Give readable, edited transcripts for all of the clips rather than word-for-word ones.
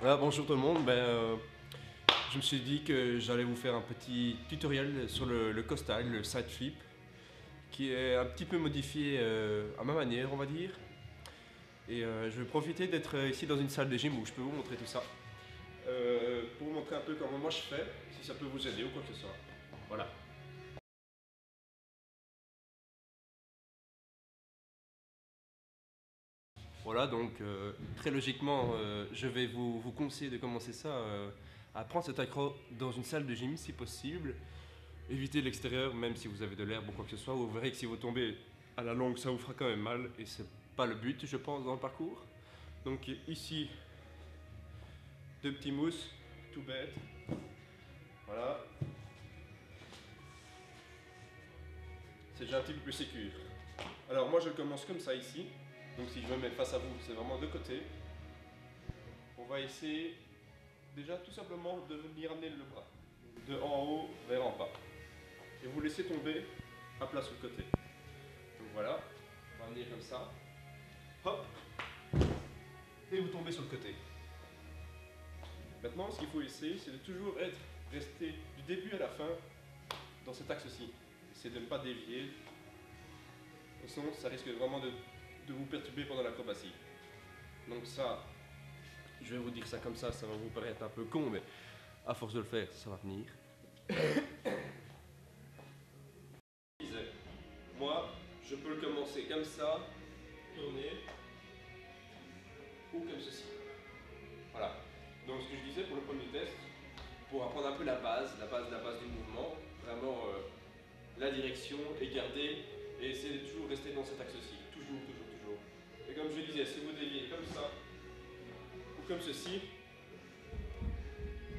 Voilà, bonjour tout le monde. Je me suis dit que j'allais vous faire un petit tutoriel sur le costal, le side flip, qui est un petit peu modifié à ma manière, on va dire. Je vais profiter d'être ici dans une salle de gym où je peux vous montrer tout ça. Pour vous montrer un peu comment moi je fais, si ça peut vous aider ou quoi que ce soit. Voilà. Voilà, donc très logiquement, je vais vous conseiller de commencer ça à prendre cet accro dans une salle de gym si possible. Évitez l'extérieur, même si vous avez de l'herbe ou quoi que ce soit. Vous verrez que si vous tombez à la longue, ça vous fera quand même mal et c'est pas le but, je pense, dans le parcours. Donc ici, deux petits mousses, tout bête. Voilà. C'est déjà un petit peu plus sécure. Alors moi, je commence comme ça ici. Donc si je me mets face à vous, c'est vraiment de côté. On va essayer déjà tout simplement de venir amener le bras de en haut vers en bas. Et vous laissez tomber à plat sur le côté. Donc voilà, on va venir comme ça. Hop, et vous tombez sur le côté. Maintenant, ce qu'il faut essayer, c'est de toujours rester du début à la fin dans cet axe-ci. C'est de ne pas dévier. Sinon, ça risque vraiment de vous perturber pendant l'acrobatie. Donc ça, je vais vous dire ça comme ça va vous paraître un peu con, mais à force de le faire, ça va venir. Moi, je peux le commencer comme ça, tourner, ou comme ceci. Voilà. Donc ce que je disais pour le premier test, pour apprendre un peu la base du mouvement, vraiment la direction et garder et essayer de toujours rester dans cet axe-ci. Toujours, toujours, toujours. Et comme je disais, si vous déviez comme ça ou comme ceci,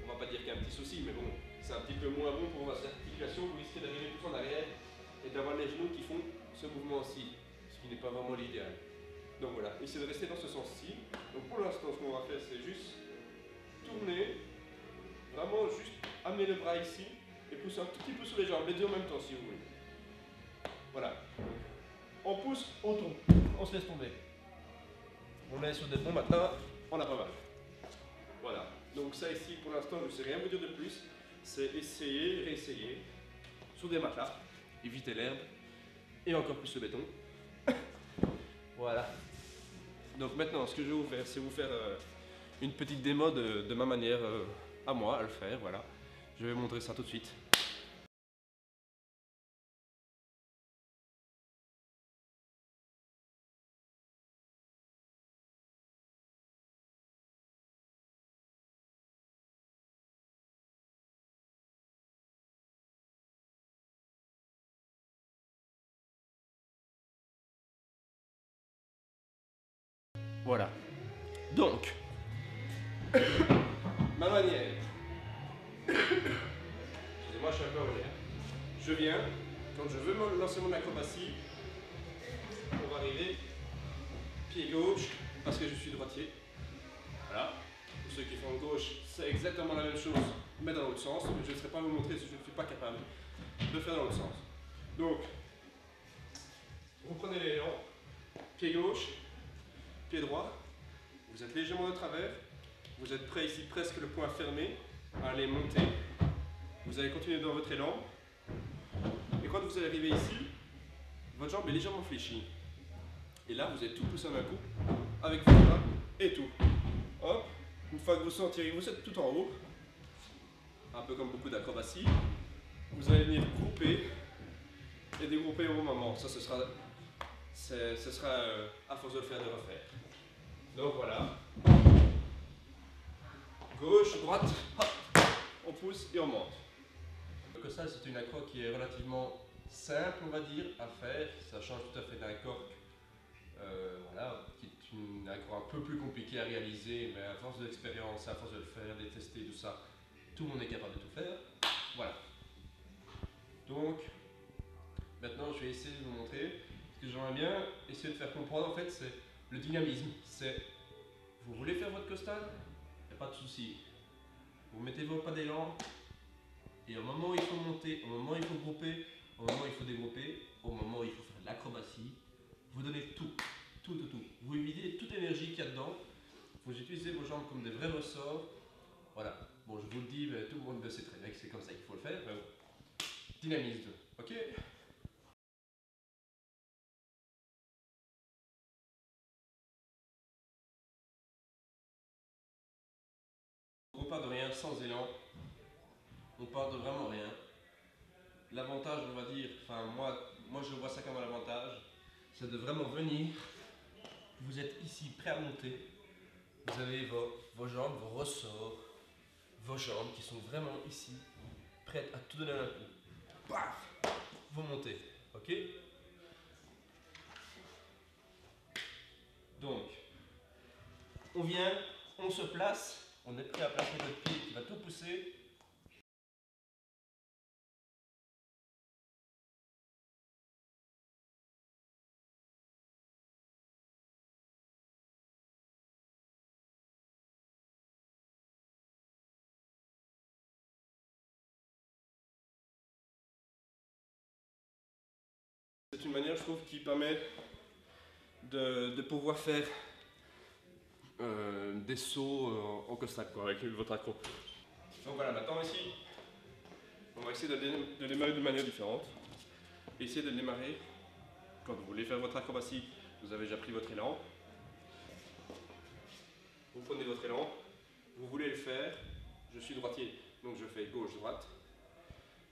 on va pas dire qu'il y a un petit souci, mais bon, c'est un petit peu moins bon pour votre articulation, vous risquez d'arriver tout en arrière et d'avoir les genoux qui font ce mouvement-ci, ce qui n'est pas vraiment l'idéal. Donc voilà, essayez de rester dans ce sens-ci. Donc pour l'instant, ce qu'on va faire, c'est juste tourner, vraiment juste amener le bras ici et pousser un tout petit peu sur les jambes, les deux en même temps si vous voulez. Voilà. On pousse, on tombe, on se laisse tomber. On est sur des bons matins, on a pas mal. Voilà. Donc ça ici, pour l'instant, je ne sais rien vous dire de plus. C'est essayer, réessayer, sur des matelas, éviter l'herbe et encore plus le béton. Voilà. Donc maintenant, ce que je vais vous faire, c'est vous faire une petite démo de ma manière à moi à le faire. Voilà. Je vais vous montrer ça tout de suite. Voilà. Donc, ma manière. Excusez-moi, je suis un peu enrhumé. Je viens, quand je veux lancer mon acrobatie, on va arriver pied gauche, parce que je suis droitier. Voilà. Pour ceux qui font gauche, c'est exactement la même chose, mais dans l'autre sens. Je ne saurais pas vous montrer si je ne suis pas capable de faire dans l'autre sens. Donc, vous prenez l'élan, pied gauche, pied droit, vous êtes légèrement de travers, vous êtes prêt ici, presque le poing fermé, à aller monter. Vous allez continuer dans votre élan. Et quand vous allez arriver ici, votre jambe est légèrement fléchie. Et là, vous allez tout pousser d'un coup, avec vos bras et tout. Hop, une fois que vous sentirez, vous êtes tout en haut, un peu comme beaucoup d'acrobatie, vous allez venir grouper et dégrouper au bon moment. Ça, ce sera à force de le faire, de refaire. Donc voilà. Gauche, droite, hop, on pousse et on monte. Donc ça, c'est une accro qui est relativement simple, on va dire, à faire. Ça change tout à fait d'un cork, voilà, qui est une accro un peu plus compliquée à réaliser, mais à force d'expérience, à force de le faire, de tester, tout ça, tout le monde est capable de tout faire. Voilà. Donc, maintenant, je vais essayer de vous montrer. Ce que j'aimerais bien essayer de faire comprendre, en fait, c'est le dynamisme. C'est, vous voulez faire votre costal, il n'y a pas de souci. Vous mettez vos pas d'élan, et au moment où il faut monter, au moment où il faut grouper, au moment où il faut dégrouper, au moment où il faut faire de l'acrobatie, vous donnez tout, tout, tout, tout. Vous videz toute l'énergie qu'il y a dedans, Vous utilisez vos jambes comme des vrais ressorts. Voilà. Bon, je vous le dis, mais tout le monde le sait très bien que c'est comme ça qu'il faut le faire. Dynamise, ok? On part de rien, sans élan. On part de vraiment rien. L'avantage, on va dire, enfin moi je vois ça comme un avantage, c'est de vraiment venir. Vous êtes ici prêt à monter. Vous avez vos jambes, vos ressorts, vos jambes qui sont vraiment ici, prêtes à tout donner d'un coup. Paf! Vous montez, ok? Donc, on vient, on se place, on est prêt à placer notre pied qui va tout pousser. C'est une manière, je trouve, qui permet de pouvoir faire des sauts en costal avec votre accro. Donc voilà, maintenant ici, on va essayer de démarrer de manière différente. Essayez de démarrer quand vous voulez faire votre acrobatie. Vous avez déjà pris votre élan. Vous prenez votre élan. Vous voulez le faire. Je suis droitier, donc je fais gauche-droite.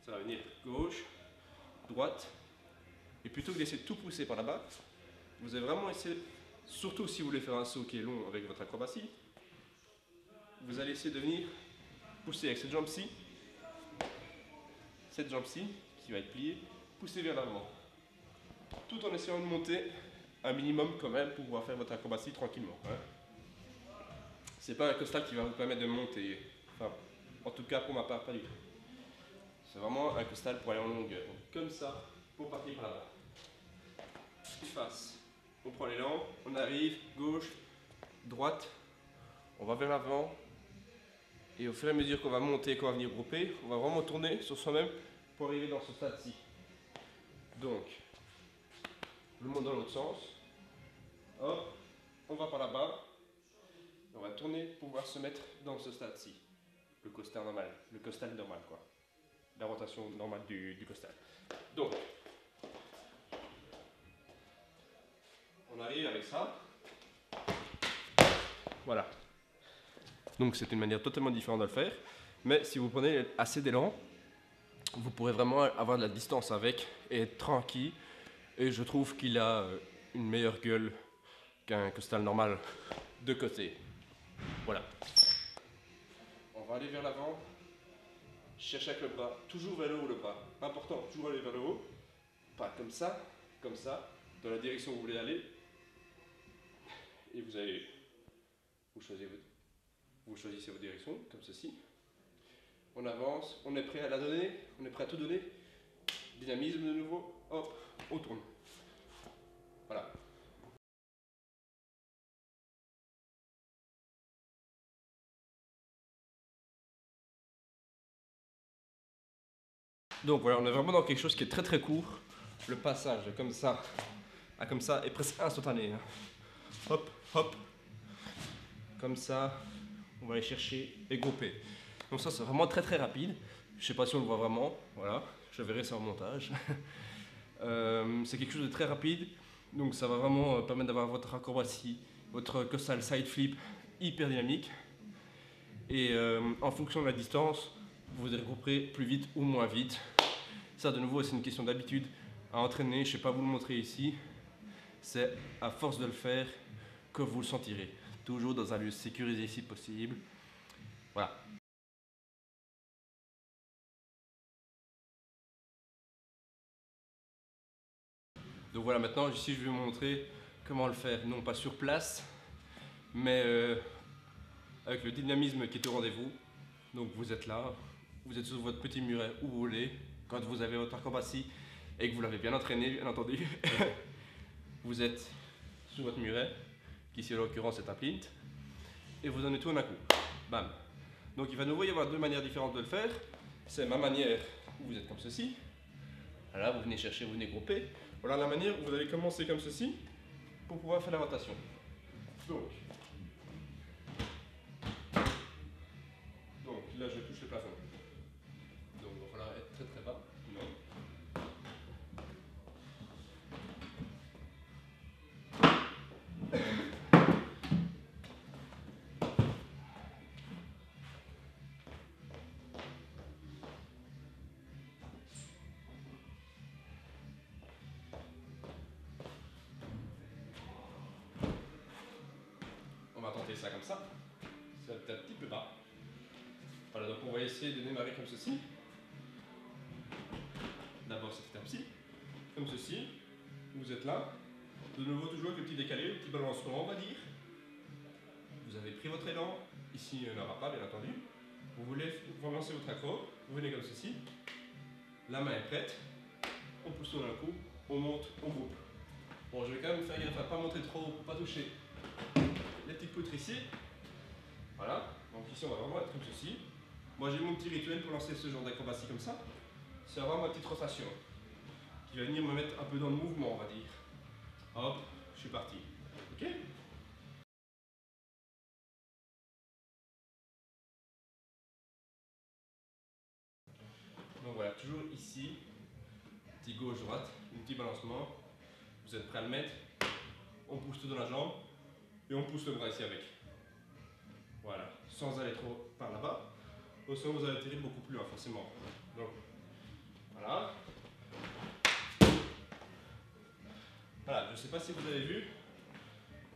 Ça va venir gauche, droite. Et plutôt que d'essayer de tout pousser par là-bas, vous allez vraiment essayer, surtout si vous voulez faire un saut qui est long avec votre acrobatie, vous allez essayer de venir pousser avec cette jambe-ci, qui va être pliée, pousser vers l'avant. Tout en essayant de monter un minimum quand même pour pouvoir faire votre acrobatie tranquillement. Hein. C'est pas un costal qui va vous permettre de monter. Enfin, en tout cas pour ma part, pas du tout. C'est vraiment un costal pour aller en longueur. Donc, comme ça, pour partir par là-bas. Face. On prend l'élan, on arrive, gauche, droite, on va vers l'avant. Et au fur et à mesure qu'on va monter, qu'on va venir grouper, on va vraiment tourner sur soi-même pour arriver dans ce stade-ci. Donc, je monte dans l'autre sens. Hop, on va par là-bas. On va tourner pour pouvoir se mettre dans ce stade-ci. Le costal normal quoi. La rotation normale du costal. Donc, on arrive avec ça. Voilà. Donc c'est une manière totalement différente de le faire. Mais si vous prenez assez d'élan, vous pourrez vraiment avoir de la distance avec et être tranquille. Et je trouve qu'il a une meilleure gueule qu'un costal normal de côté. Voilà. On va aller vers l'avant. Cherchez avec le bras, toujours vers le haut le bras. Important, toujours aller vers le haut. Pas comme ça, dans la direction où vous voulez aller. Et vous choisissez votre direction, comme ceci. On avance, on est prêt à la donner, on est prêt à tout donner. Dynamisme de nouveau, hop, on tourne. Voilà. Donc voilà, on est vraiment dans quelque chose qui est très très court. Le passage comme ça à comme ça est presque instantané. Hein. Hop, hop. Comme ça, on va aller chercher et grouper. Donc ça c'est vraiment très très rapide. Je sais pas si on le voit vraiment. Voilà, je verrai ça en montage. C'est quelque chose de très rapide. Donc ça va vraiment permettre d'avoir votre acrobatie, votre costal side flip hyper dynamique. Et en fonction de la distance, vous regrouperez plus vite ou moins vite. Ça de nouveau c'est une question d'habitude à entraîner, je ne sais pas vous le montrer ici. C'est à force de le faire que vous le sentirez. Toujours dans un lieu sécurisé si possible. Voilà. Donc voilà, maintenant ici je vais vous montrer comment le faire, non pas sur place, mais avec le dynamisme qui est au rendez-vous. Donc vous êtes là, vous êtes sur votre petit muret où vous voulez, quand vous avez votre acrobatie et que vous l'avez bien entraîné, bien entendu. Vous êtes sur votre muret, qui ici en l'occurrence est un plinthe, et vous donnez tout en un coup. Bam. Donc il va nouveau y avoir deux manières différentes de le faire. C'est ma manière où vous êtes comme ceci. Là vous venez chercher, vous venez grouper. Voilà la manière où vous allez commencer comme ceci pour pouvoir faire la rotation. Donc, ça comme ça. Ça va être un petit peu bas. Voilà, donc on va essayer de démarrer comme ceci. D'abord cette étape-ci, comme ceci. Vous êtes là. De nouveau, toujours avec le petit décalé, le petit balancement, on va dire. Vous avez pris votre élan. Ici, il n'y en aura pas, bien entendu. Vous voulez lancer votre accro. Vous venez comme ceci. La main est prête. On pousse tout d'un coup. On monte, on groupe. Bon, je vais quand même faire gaffe à ne pas monter trop, pour pas toucher les petites poutres ici. Voilà. Donc ici, on va vraiment être comme ceci. Moi, j'ai mon petit rituel pour lancer ce genre d'acrobatie comme ça. C'est avoir ma petite rotation qui va venir me mettre un peu dans le mouvement, on va dire. Hop, je suis parti. Ok? Donc voilà, toujours ici, petit gauche-droite, un petit balancement. Vous êtes prêt à le mettre? On pousse tout dans la jambe et on pousse le bras ici avec. Voilà, sans aller trop par là-bas. Sinon vous allez atterrir beaucoup plus loin, forcément. Donc, voilà. Voilà, je ne sais pas si vous avez vu.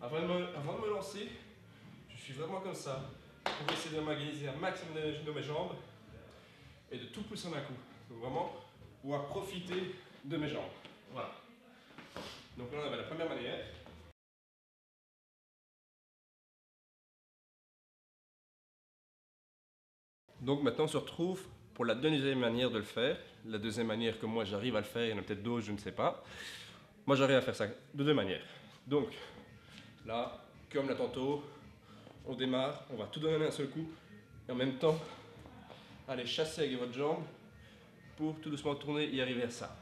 Avant de me lancer, je suis vraiment comme ça. Pour essayer de m'organiser un maximum d'énergie dans mes jambes et de tout pousser d'un coup. Donc vraiment, pouvoir profiter de mes jambes. Voilà. Donc là, on avait la première manière. Donc maintenant, on se retrouve pour la deuxième manière de le faire. La deuxième manière que moi, j'arrive à le faire, il y en a peut-être d'autres, je ne sais pas. Moi, j'arrive à faire ça de deux manières. Donc, là, comme là tantôt, on démarre, on va tout donner d'un seul coup. Et en même temps, aller chasser avec votre jambe pour tout doucement tourner et arriver à ça.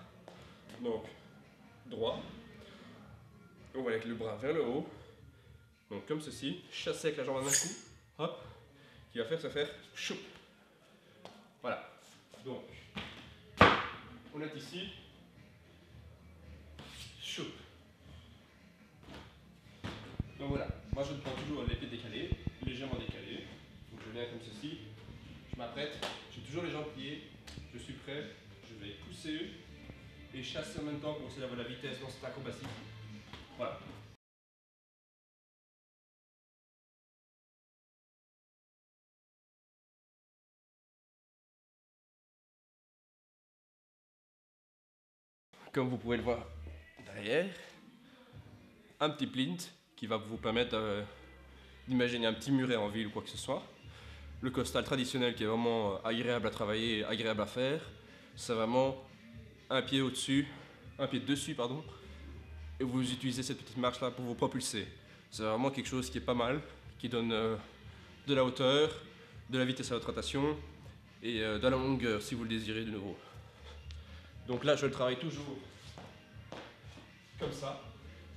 Donc, droit. On va avec le bras vers le haut. Donc comme ceci, chasser avec la jambe d'un coup. Hop. Qui va faire se faire choup. Voilà. Donc, on est ici. Choup. Donc voilà. Moi je prends toujours les pieds décalés, légèrement décalés. Donc je viens comme ceci. Je m'apprête. J'ai toujours les jambes pliées. Je suis prêt. Je vais pousser et chasser en même temps pour essayer d'avoir la vitesse dans cette acrobatie. Voilà. Comme vous pouvez le voir derrière, un petit plint qui va vous permettre d'imaginer un petit muret en ville ou quoi que ce soit. Le costal traditionnel qui est vraiment agréable à travailler, agréable à faire. C'est vraiment un pied au-dessus, un pied dessus, pardon, et vous utilisez cette petite marche là pour vous propulser. C'est vraiment quelque chose qui est pas mal, qui donne de la hauteur, de la vitesse à votre rotation et de la longueur si vous le désirez de nouveau. Donc là je le travaille toujours comme ça,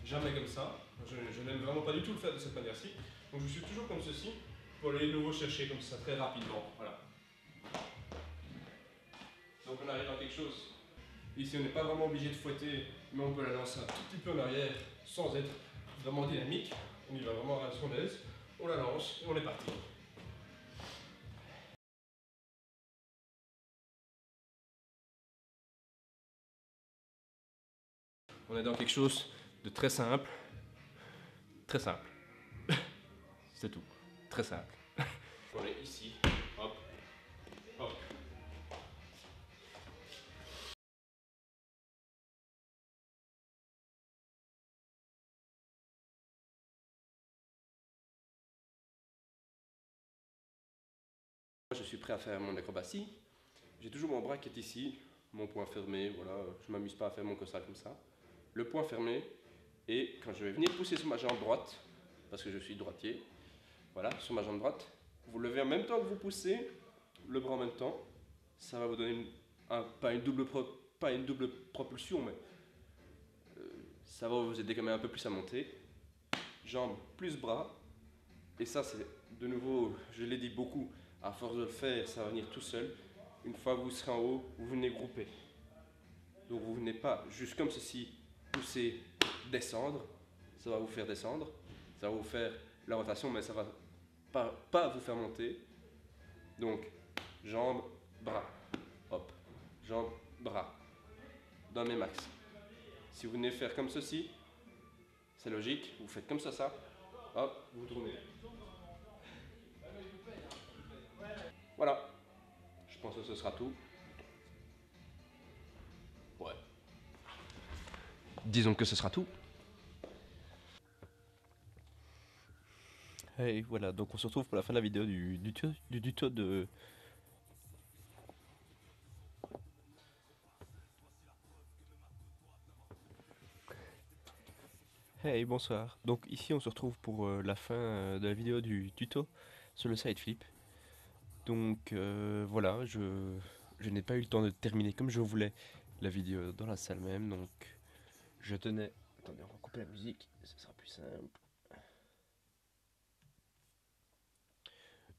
jamais comme ça. Je n'aime vraiment pas du tout le faire de cette manière-ci. Donc je suis toujours comme ceci pour aller de nouveau chercher comme ça très rapidement. Voilà. Donc on arrive à quelque chose. Ici on n'est pas vraiment obligé de fouetter, mais on peut la lancer un tout petit peu en arrière sans être vraiment dynamique. On y va vraiment à son aise. On la lance et on est parti. On est dans quelque chose de très simple. Très simple. C'est tout. Très simple. On est ici. Hop. Hop. Je suis prêt à faire mon acrobatie. J'ai toujours mon bras qui est ici, mon poing fermé, voilà, je ne m'amuse pas à faire mon costal comme ça. Le poing fermé, et quand je vais venir pousser sur ma jambe droite, parce que je suis droitier, voilà, sur ma jambe droite, vous levez en même temps que vous poussez, le bras en même temps, ça va vous donner pas une double propulsion, mais ça va vous aider quand même un peu plus à monter. Jambes plus bras, et ça c'est de nouveau, je l'ai dit beaucoup, à force de le faire, ça va venir tout seul. Une fois que vous serez en haut, vous venez grouper. Donc vous venez pas juste comme ceci, pousser, descendre. Ça va vous faire descendre. Ça va vous faire la rotation, mais ça va pas vous faire monter. Donc, jambes, bras. Hop. Jambes, bras. Dans mes max. Si vous venez faire comme ceci, c'est logique. Vous faites comme ça. Hop, vous tournez. Voilà, je pense que ce sera tout. Ouais. Disons que ce sera tout. Et voilà, donc on se retrouve pour la fin de la vidéo du tuto de... Hey, bonsoir. Donc ici on se retrouve pour la fin de la vidéo du tuto sur le side flip. Donc voilà, je n'ai pas eu le temps de terminer comme je voulais la vidéo dans la salle même, donc je tenais... Attendez, on va couper la musique, ce sera plus simple.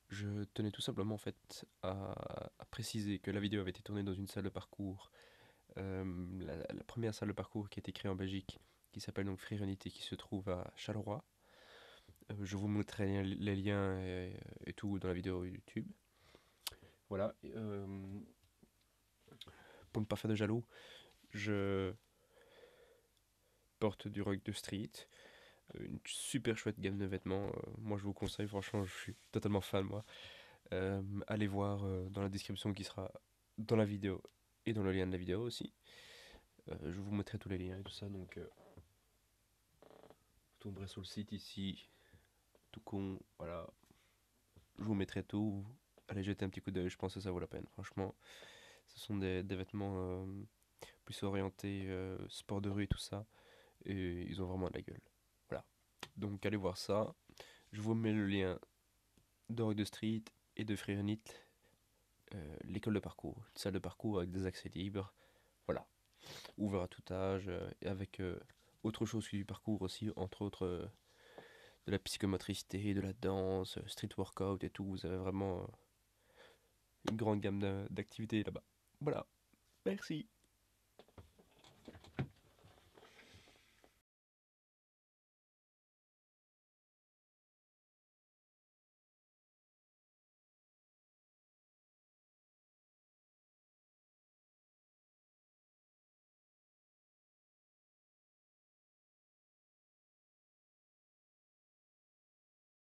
Je tenais tout simplement en fait à préciser que la vidéo avait été tournée dans une salle de parcours, la première salle de parcours qui a été créée en Belgique, qui s'appelle donc Free Unity, qui se trouve à Charleroi. Je vous montrerai les liens et tout dans la vidéo YouTube. Voilà. Pour ne pas faire de jaloux, je porte du rock de street, une super chouette gamme de vêtements. Moi, je vous conseille, franchement, je suis totalement fan, moi. Allez voir dans la description qui sera dans la vidéo et dans le lien de la vidéo aussi. Je vous mettrai tous les liens et tout ça, donc vous tomberez sur le site ici, tout con, voilà. Je vous mettrai tout. Allez jeter un petit coup d'œil, je pense que ça vaut la peine, franchement. Ce sont des vêtements plus orientés sport de rue et tout ça, et ils ont vraiment de la gueule. Voilà. Donc allez voir ça. Je vous mets le lien de Rock de Street et de Free Unit, l'école de parcours, une salle de parcours avec des accès libres. Voilà. Ouvert à tout âge, et avec autre chose que du parcours aussi, entre autres de la psychomotricité, de la danse, street workout et tout. Vous avez vraiment une grande gamme d'activités là-bas. Voilà. Merci.